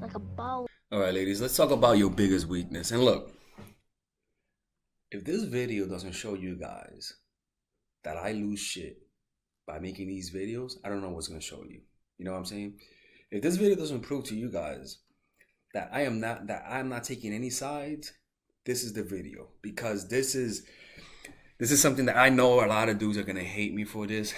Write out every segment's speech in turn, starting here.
like a ball. All right, ladies, let's talk about your biggest weakness. And look, if this video doesn't show you guys that I lose shit by making these videos, I don't know what's going to show you. You know what I'm saying? If this video doesn't prove to you guys that I'm not taking any sides, this is the video, because this is something that I know a lot of dudes are going to hate me for this.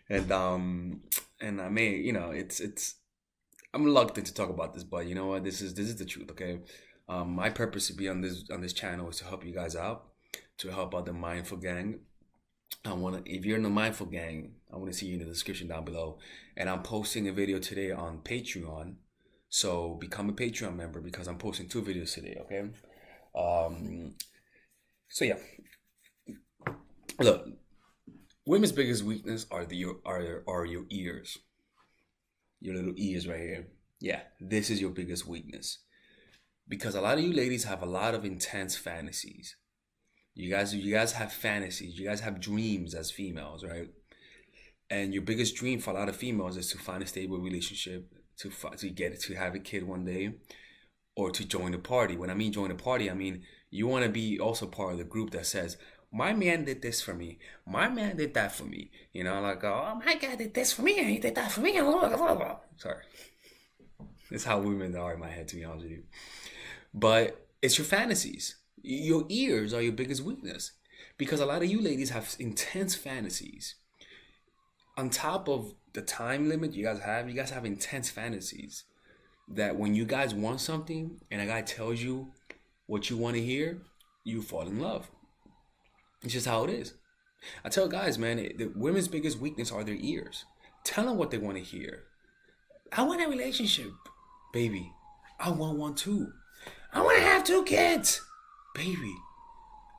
And I may, it's I'm reluctant to talk about this, but you know what? This is the truth, okay? My purpose to be on this channel is to help you guys out, to help out the mindful gang. If you're in the mindful gang, I want to see you in the description down below. And I'm posting a video today on Patreon, so become a Patreon member because I'm posting 2 videos today, okay? So yeah, look, women's biggest weakness are your ears. Your little ears right here. Yeah, this is your biggest weakness. Because a lot of you ladies have a lot of intense fantasies. You guys have fantasies. You guys have dreams as females, right? And your biggest dream for a lot of females is to find a stable relationship, to have a kid one day, or to join the party. When I mean join the party, I mean you want to be also part of the group that says, my man did this for me. My man did that for me. You know, like, oh, my guy did this for me and he did that for me. Sorry. That's how women are in my head, to be honest with you. But it's your fantasies. Your ears are your biggest weakness. Because a lot of you ladies have intense fantasies. On top of the time limit you guys have intense fantasies. That when you guys want something and a guy tells you what you want to hear, you fall in love. It's just how it is. I tell guys, man, the women's biggest weakness are their ears. Tell them what they want to hear. I want a relationship. Baby, I want one too. I want to have 2 kids. Baby,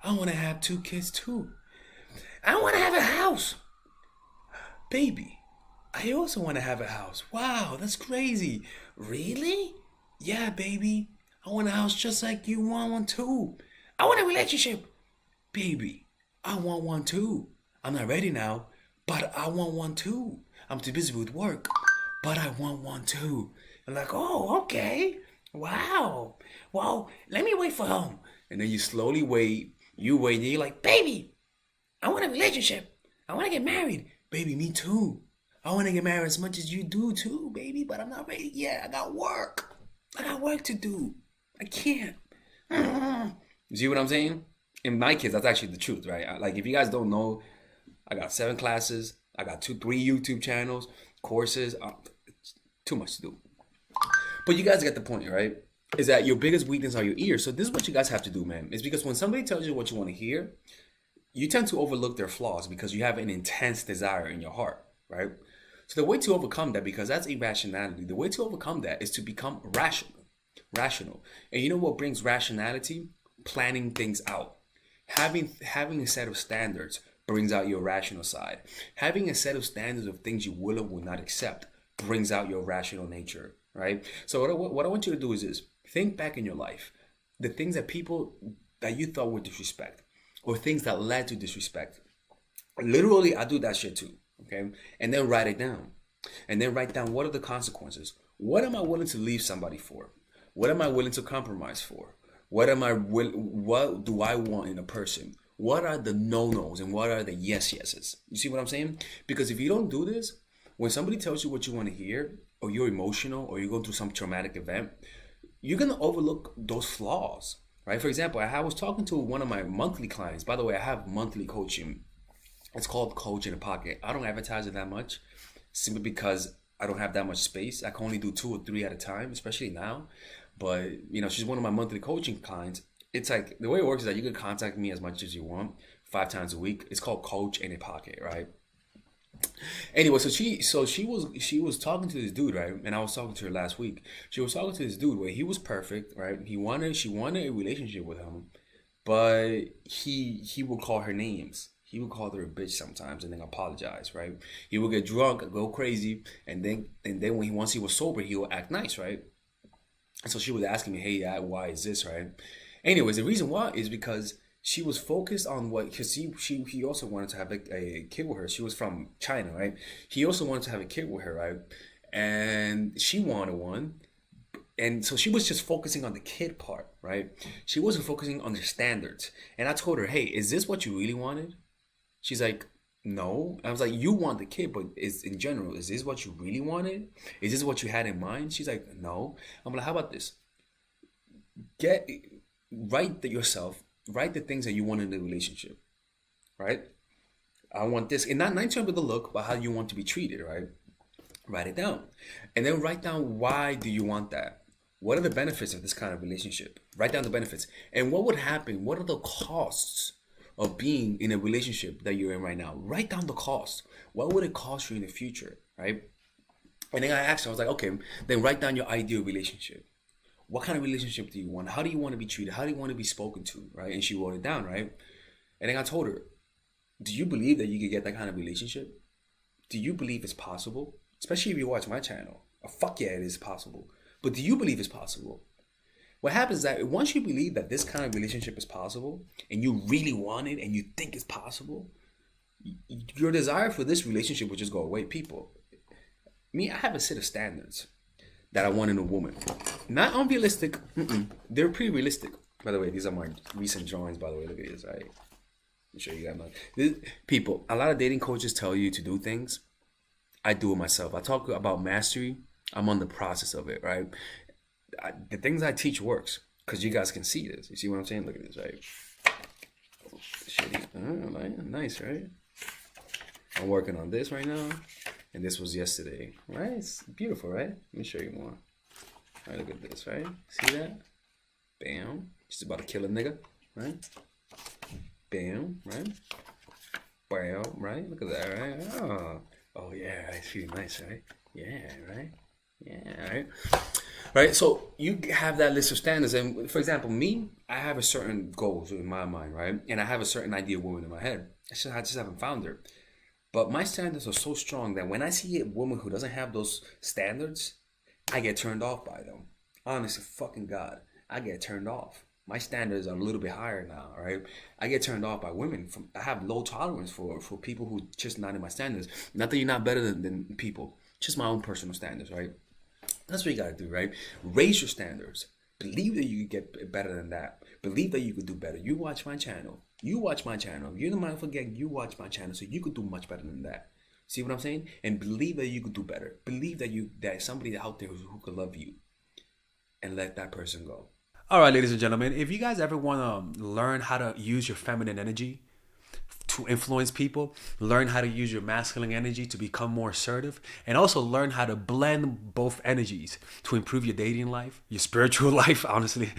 I want to have 2 kids too. I want to have a house. Baby, I also want to have a house. Wow, that's crazy. Really? Yeah, baby. I want a house just like you want one too. I want a relationship. Baby, I want one too. I'm not ready now, but I want one too. I'm too busy with work, but I want one too. I'm like, oh, okay. Wow. Well, let me wait for him. And then you slowly wait. You wait, and you're like, baby, I want a relationship. I want to get married. Baby, me too. I want to get married as much as you do too, baby, but I'm not ready yet. I got work. I got work to do. I can't. You see what I'm saying? In my case, that's actually the truth, right? Like, if you guys don't know, I got 7 classes. I got 3 YouTube channels, courses. It's too much to do. But you guys get the point, right? Is that your biggest weakness are your ears. So this is what you guys have to do, man. It's because when somebody tells you what you want to hear, you tend to overlook their flaws because you have an intense desire in your heart, right? So the way to overcome that, because that's irrationality, the way to overcome that is to become rational. And you know what brings rationality? Planning things out. Having a set of standards brings out your rational side. Having a set of standards of things you will or will not accept brings out your rational nature, right? So what I want you to do is this. Think back in your life. The things that people that you thought were disrespect, or things that led to disrespect. Literally, I do that shit too, okay? And then write it down. And then write down, what are the consequences? What am I willing to leave somebody for? What am I willing to compromise for? What do I want in a person? What are the no-nos and what are the yeses? You see what I'm saying? Because if you don't do this, when somebody tells you what you want to hear, or you're emotional, or you're going through some traumatic event, you're going to overlook those flaws, right? For example, I was talking to one of my monthly clients. By the way, I have monthly coaching. It's called Coach in a Pocket. I don't advertise it that much, simply because I don't have that much space. I can only do 2 or 3 at a time, especially now. But, she's one of my monthly coaching clients. It's like, the way it works is that you can contact me as much as you want, 5 times a week. It's called Coach in a Pocket, right? Anyway, so she was talking to this dude, right? And I was talking to her last week. She was talking to this dude where he was perfect, right? She wanted a relationship with him, but he would call her names. He would call her a bitch sometimes and then apologize, right? He would get drunk, go crazy, and then once he was sober, he would act nice, right? And so she was asking me, hey, why is this, right? Anyways, the reason why is because she was focused on because he also wanted to have a kid with her. She was from China, right? He also wanted to have a kid with her, right? and she wanted one. And so she was just focusing on the kid part, right? She wasn't focusing on the standards. And I told her, hey, is this what you really wanted? She's like, no. I was like, you want the kid, but is in general, is this what you really wanted? Is this what you had in mind? She's like, no. I'm like, how about this? Write yourself, write the things that you want in the relationship, right? I want this, and not terms of the look, but how you want to be treated, right? Write it down, and then write down why do you want that? What are the benefits of this kind of relationship? Write down the benefits, and what would happen? What are the costs of being in a relationship that you're in right now? Write down the cost. What would it cost you in the future, right? And then I asked her, I was like, okay, then write down your ideal relationship. What kind of relationship do you want? How do you want to be treated? How do you want to be spoken to, right? And she wrote it down, right? And then I told her, do you believe that you could get that kind of relationship? Do you believe it's possible? Especially if you watch my channel. Fuck yeah, it is possible. But do you believe it's possible? What happens is that once you believe that this kind of relationship is possible, and you really want it, and you think it's possible, your desire for this relationship will just go away. People, me, I have a set of standards that I want in a woman. Not unrealistic. They're pretty realistic. By the way, these are my recent drawings, by the way. Look at this, right? I'm sure you got mine. People, a lot of dating coaches tell you to do things. I do it myself. I talk about mastery. I'm on the process of it, right? The things I teach works because you guys can see this. You see what I'm saying? Look at this, right? Shitty. Oh, nice, right? I'm working on this right now. And this was yesterday, right? It's beautiful, right? Let me show you more. All right, look at this, right? See that? Bam. Just about to kill a nigga, right? Bam, right? Bam, right? Look at that, right? Oh yeah, it's really nice, right? Yeah, right? Yeah, right? Right, so you have that list of standards. And for example, me, I have a certain goals in my mind, right? And I have a certain idea of woman in my head. I just haven't found her. But my standards are so strong that when I see a woman who doesn't have those standards, I get turned off by them. Honestly, fucking God, I get turned off. My standards are a little bit higher now, right? I get turned off by women. I have low tolerance for people who just not in my standards. Not that you're not better than people, just my own personal standards, right? That's what you gotta do, right? Raise your standards. Believe that you can get better than that. Believe that you could do better. You watch my channel. You're the mindful gang. You watch my channel, so you could do much better than that. See what I'm saying? And believe that you could do better. Believe that there's somebody out there who could love you, and let that person go. All right, ladies and gentlemen, if you guys ever want to learn how to use your feminine energy to influence people, learn how to use your masculine energy to become more assertive, and also learn how to blend both energies to improve your dating life, your spiritual life, honestly,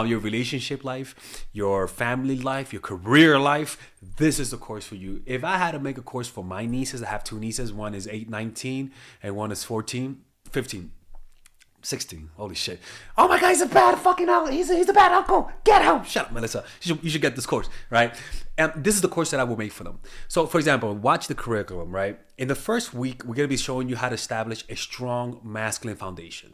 your relationship life, your family life, your career life, this is the course for you. If I had to make a course for my nieces, I have two nieces, one is 19 and one is 15. 16. Holy shit. Oh my God, he's a bad fucking uncle. He's a bad uncle. Get him. Shut up, Melissa. You should get this course, right? And this is the course that I will make for them. So, for example, watch the curriculum, right? In the first week, we're going to be showing you how to establish a strong masculine foundation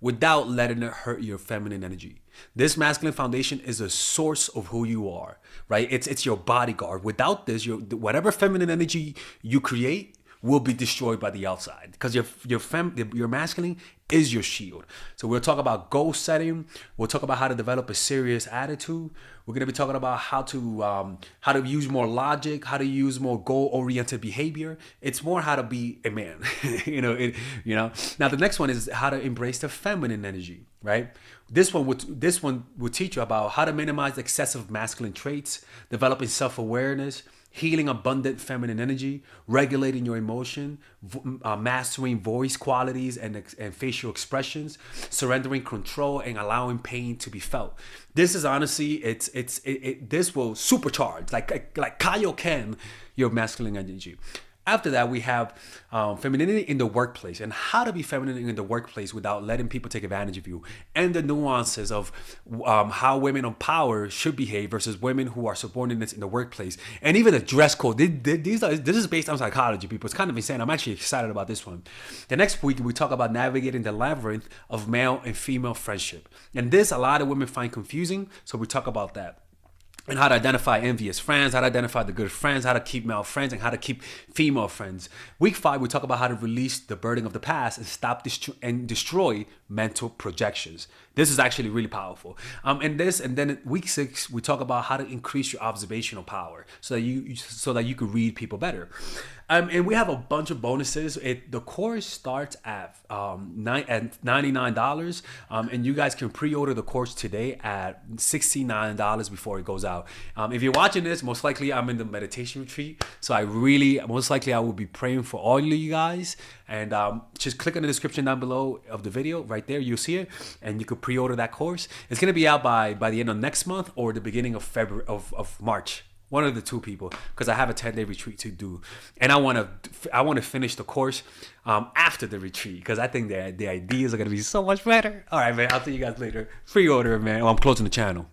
without letting it hurt your feminine energy. This masculine foundation is a source of who you are, right? It's your bodyguard. Without this, whatever feminine energy you create will be destroyed by the outside, because your masculine is your shield. So we'll talk about goal setting. We'll talk about how to develop a serious attitude. We're gonna be talking about how to use more logic, how to use more goal-oriented behavior. It's more how to be a man, Now the next one is how to embrace the feminine energy, right? This one will teach you about how to minimize excessive masculine traits, developing self-awareness, healing abundant feminine energy, regulating your emotion, mastering voice qualities and facial expressions, surrendering control, and allowing pain to be felt. This is honestly, this will supercharge, like Kaioken, your masculine energy. After that, we have femininity in the workplace and how to be feminine in the workplace without letting people take advantage of you, and the nuances of how women on power should behave versus women who are subordinates in the workplace, and even the dress code. This is based on psychology, people. It's kind of insane. I'm actually excited about this one. The next week, we talk about navigating the labyrinth of male and female friendship. And this, a lot of women find confusing, so we talk about that. and how to identify envious friends, how to identify the good friends, how to keep male friends, and how to keep female friends. Week 5, we talk about how to release the burden of the past and stop and destroy mental projections. This is actually really powerful. And then week 6, we talk about how to increase your observational power so that you could read people better. And we have a bunch of bonuses. The course starts at $99, and you guys can pre-order the course today at $69 before it goes out. If you're watching this, most likely I'm in the meditation retreat, so I will be praying for all of you guys. And just click on the description down below of the video. Right there, you'll see it, and you could pre-order that course. It's gonna be out by the end of next month or the beginning of February of March. One of the two people, because I have a 10-day retreat to do, and I want to finish the course after the retreat, because I think the ideas are gonna be so much better. All right, man. I'll see you guys later. Pre-order, man. I'm closing the channel.